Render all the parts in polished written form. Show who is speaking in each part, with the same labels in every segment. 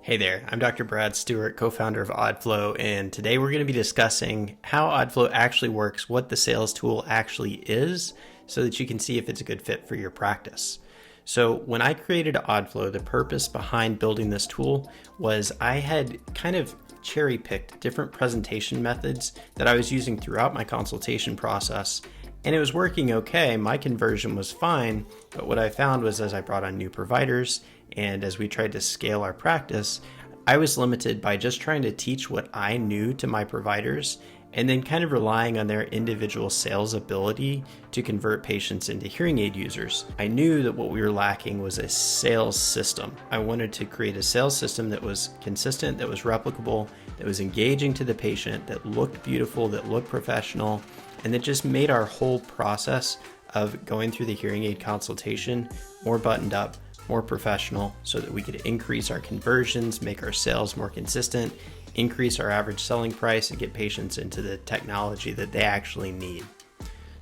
Speaker 1: Hey there, I'm Dr. Brad Stewart, co-founder of Audflow, and today we're going to be discussing how Audflow actually works, what the sales tool actually is, so that you can see if it's a good fit for your practice. So when I created Audflow, the purpose behind building this tool was I had kind of cherry-picked different presentation methods that I was using throughout my consultation process, and it was working okay. My conversion was fine, but what I found was as I brought on new providers and as we tried to scale our practice, I was limited by just trying to teach what I knew to my providers and then kind of relying on their individual sales ability to convert patients into hearing aid users. I knew that what we were lacking was a sales system. I wanted to create a sales system that was consistent, that was replicable, that was engaging to the patient, that looked beautiful, that looked professional, and that just made our whole process of going through the hearing aid consultation more buttoned up, more professional, so that we could increase our conversions, make our sales more consistent, increase our average selling price, and get patients into the technology that they actually need.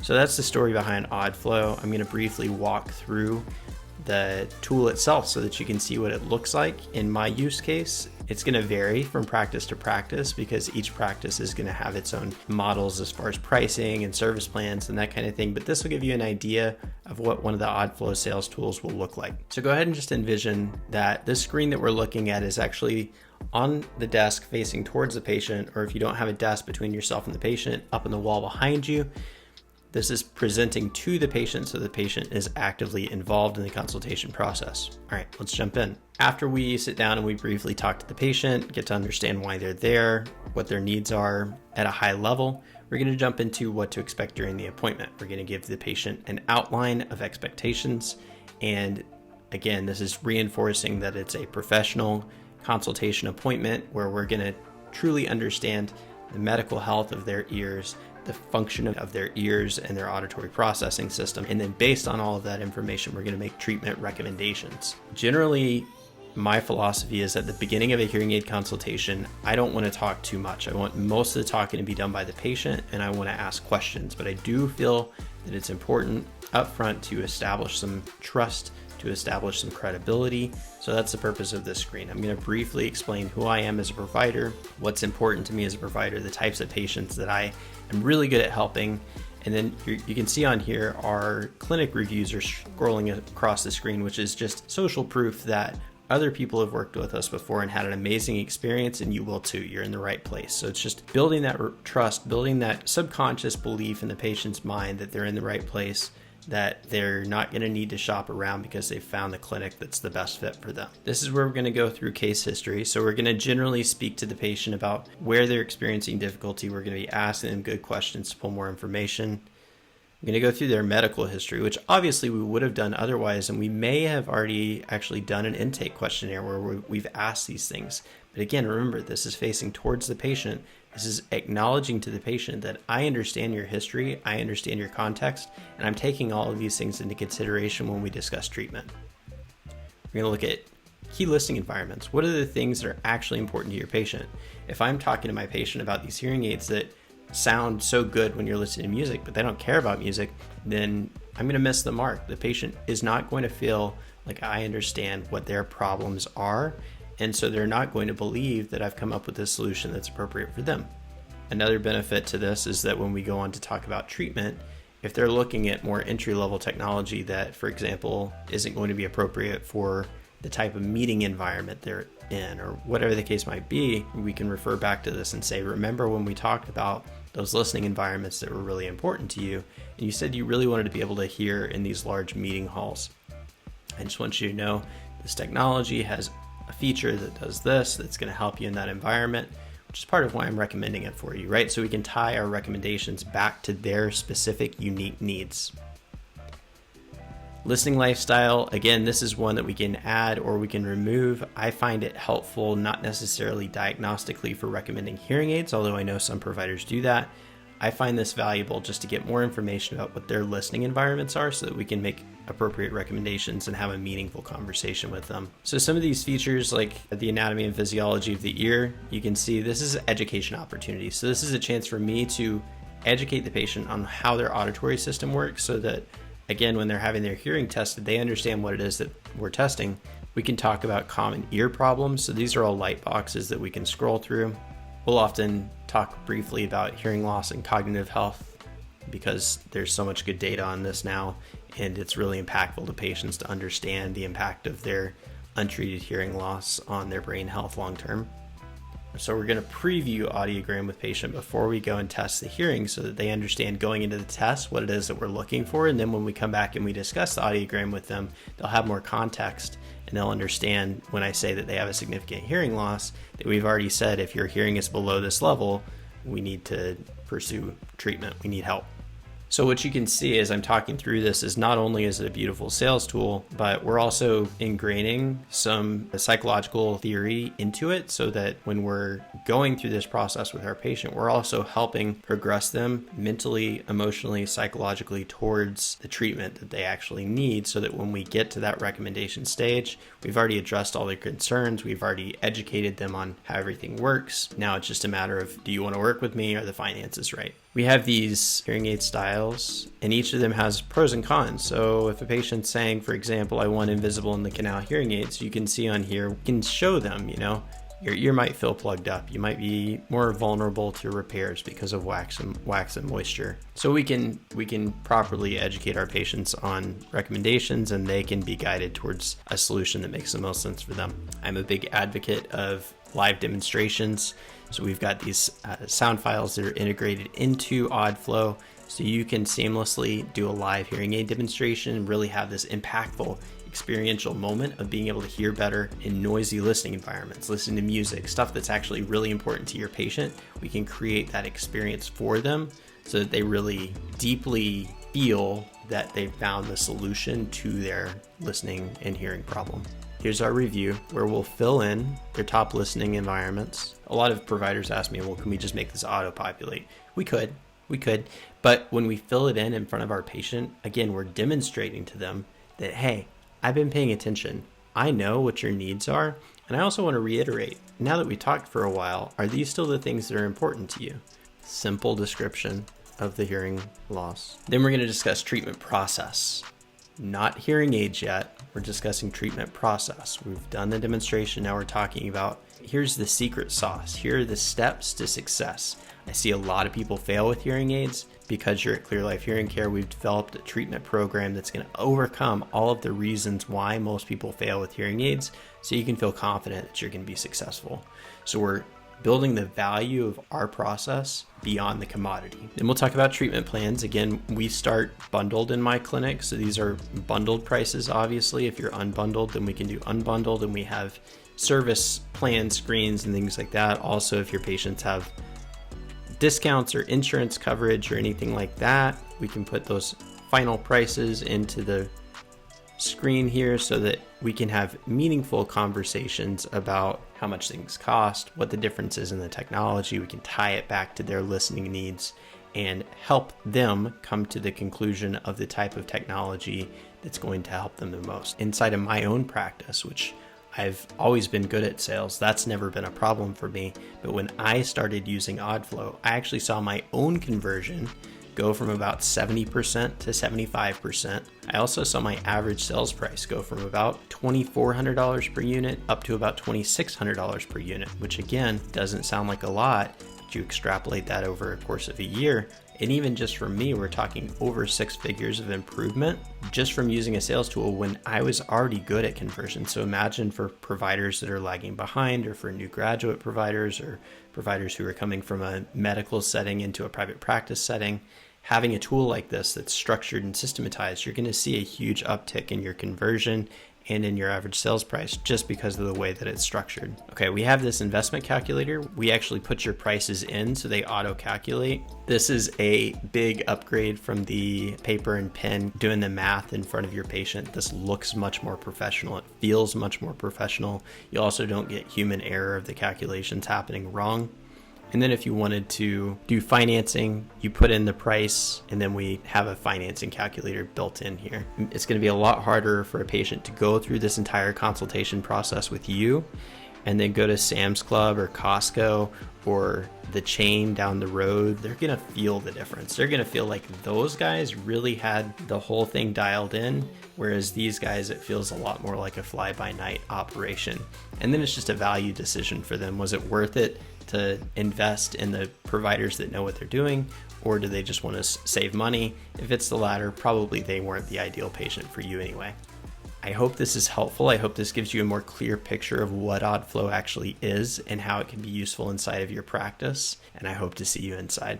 Speaker 1: So that's the story behind Audflow. I'm going to briefly walk through the tool itself so that you can see what it looks like. In my use case, it's going to vary from practice to practice because each practice is going to have its own models as far as pricing and service plans and that kind of thing. But this will give you an idea of what one of the Audflow sales tools will look like. So go ahead and just envision that this screen that we're looking at is actually on the desk facing towards the patient, or if you don't have a desk between yourself and the patient, up on the wall behind you. This is presenting to the patient so the patient is actively involved in the consultation process. All right, let's jump in. After we sit down and we briefly talk to the patient, get to understand why they're there, what their needs are at a high level, we're going to jump into what to expect during the appointment. We're going to give the patient an outline of expectations. And again, this is reinforcing that it's a professional consultation appointment where we're going to truly understand the medical health of their ears, the function of their ears and their auditory processing system. And then based on all of that information, we're going to make treatment recommendations. Generally, my philosophy is at the beginning of a hearing aid consultation, I don't want to talk too much. I want most of the talking to be done by the patient and I want to ask questions, but I do feel that it's important upfront to establish some trust, to establish some credibility. So that's the purpose of this screen. I'm going to briefly explain who I am as a provider, what's important to me as a provider, the types of patients that I am really good at helping. And then you can see on here our clinic reviews are scrolling across the screen, which is just social proof that other people have worked with us before and had an amazing experience, and you will too. You're in the right place. So it's just building that trust, building that subconscious belief in the patient's mind that they're in the right place, that they're not going to need to shop around because they've found the clinic that's the best fit for them. This is where we're going to go through case history. So we're going to generally speak to the patient about where they're experiencing difficulty. We're going to be asking them good questions to pull more information. I'm going to go through their medical history, which obviously we would have done otherwise, and we may have already actually done an intake questionnaire where we've asked these things. But again, remember, this is facing towards the patient. This is acknowledging to the patient that I understand your history, I understand your context, and I'm taking all of these things into consideration when we discuss treatment. We're going to look at key listening environments. What are the things that are actually important to your patient? If I'm talking to my patient about these hearing aids that sound so good when you're listening to music, but they don't care about music, then I'm going to miss the mark. The patient is not going to feel like I understand what their problems are, and so they're not going to believe that I've come up with a solution that's appropriate for them. Another benefit to this is that when we go on to talk about treatment, if they're looking at more entry-level technology that, for example, isn't going to be appropriate for the type of meeting environment they're in, or whatever the case might be, we can refer back to this and say, remember when we talked about those listening environments that were really important to you, and you said you really wanted to be able to hear in these large meeting halls. I just want you to know this technology has a feature that does this, that's going to help you in that environment, which is part of why I'm recommending it for you, right? So we can tie our recommendations back to their specific unique needs. Listening lifestyle, again, this is one that we can add or we can remove. I find it helpful, not necessarily diagnostically for recommending hearing aids, although I know some providers do that. I find this valuable just to get more information about what their listening environments are so that we can make appropriate recommendations and have a meaningful conversation with them. So some of these features, like the anatomy and physiology of the ear, you can see this is an education opportunity. So this is a chance for me to educate the patient on how their auditory system works so that, again, when they're having their hearing tested, they understand what it is that we're testing, We can talk about common ear problems. So these are all light boxes that we can scroll through. We'll often talk briefly about hearing loss and cognitive health because there's so much good data on this now, and it's really impactful to patients to understand the impact of their untreated hearing loss on their brain health long term. So we're going to preview Audiogram with patient before we go and test the hearing so that they understand going into the test what it is that we're looking for. And then when we come back and we discuss the Audiogram with them, they'll have more context and they'll understand when I say that they have a significant hearing loss that we've already said if your hearing is below this level, we need to pursue treatment. We need help. So what you can see as I'm talking through this is not only is it a beautiful sales tool, but we're also ingraining some psychological theory into it so that when we're going through this process with our patient, we're also helping progress them mentally, emotionally, psychologically towards the treatment that they actually need so that when we get to that recommendation stage, we've already addressed all their concerns, we've already educated them on how everything works. Now it's just a matter of, do you want to work with me? Are the finances right? We have these hearing aid styles, and each of them has pros and cons. So if a patient's saying, for example, I want invisible in the canal hearing aids, you can see on here, we can show them, your ear might feel plugged up. You might be more vulnerable to repairs because of wax and moisture. So we can properly educate our patients on recommendations, and they can be guided towards a solution that makes the most sense for them. I'm a big advocate of live demonstrations. So we've got these sound files that are integrated into Audflow, so you can seamlessly do a live hearing aid demonstration and really have this impactful experiential moment of being able to hear better in noisy listening environments, listening to music, stuff that's actually really important to your patient. We can create that experience for them so that they really deeply feel that they've found the solution to their listening and hearing problem. Here's our review where we'll fill in their top listening environments. A lot of providers ask me, well, can we just make this auto-populate? We could, but when we fill it in front of our patient, again, we're demonstrating to them that, hey, I've been paying attention. I know what your needs are. And I also want to reiterate, now that we talked for a while, are these still the things that are important to you? Simple description of the hearing loss. Then we're going to discuss treatment process. Not hearing aids yet. We're discussing treatment process. We've done the demonstration. Now we're talking about here's the secret sauce. Here are the steps to success. I see a lot of people fail with hearing aids. Because you're at Clear Life Hearing Care, we've developed a treatment program that's going to overcome all of the reasons why most people fail with hearing aids so you can feel confident that you're going to be successful. So we're building the value of our process beyond the commodity. Then we'll talk about treatment plans. Again, we start bundled in my clinic. So these are bundled prices, obviously. If you're unbundled, then we can do unbundled, and we have service plan screens and things like that. Also, if your patients have discounts or insurance coverage or anything like that, we can put those final prices into the screen here so that we can have meaningful conversations about how much things cost, what the difference is in the technology. We can tie it back to their listening needs and help them come to the conclusion of the type of technology that's going to help them the most. Inside of my own practice, which I've always been good at sales, that's never been a problem for me. But when I started using Audflow, I actually saw my own conversion go from about 70% to 75%. I also saw my average sales price go from about $2,400 per unit up to about $2,600 per unit, which again, doesn't sound like a lot, but you extrapolate that over a course of a year. And even just for me, we're talking over 6 figures of improvement just from using a sales tool when I was already good at conversion. So imagine for providers that are lagging behind, or for new graduate providers, or providers who are coming from a medical setting into a private practice setting, having a tool like this that's structured and systematized, you're going to see a huge uptick in your conversion and in your average sales price just because of the way that it's structured. Okay, we have this investment calculator. We actually put your prices in so they auto-calculate. This is a big upgrade from the paper and pen doing the math in front of your patient. This looks much more professional. It feels much more professional. You also don't get human error of the calculations happening wrong. And then if you wanted to do financing, you put in the price, and then we have a financing calculator built in here. It's going to be a lot harder for a patient to go through this entire consultation process with you and then go to Sam's Club or Costco or the chain down the road, they're gonna feel the difference. They're gonna feel like those guys really had the whole thing dialed in, whereas these guys, it feels a lot more like a fly-by-night operation. And then it's just a value decision for them. Was it worth it to invest in the providers that know what they're doing, or do they just want to save money? If it's the latter, probably they weren't the ideal patient for you anyway. I hope this is helpful. I hope this gives you a more clear picture of what Audflow actually is and how it can be useful inside of your practice. And I hope to see you inside.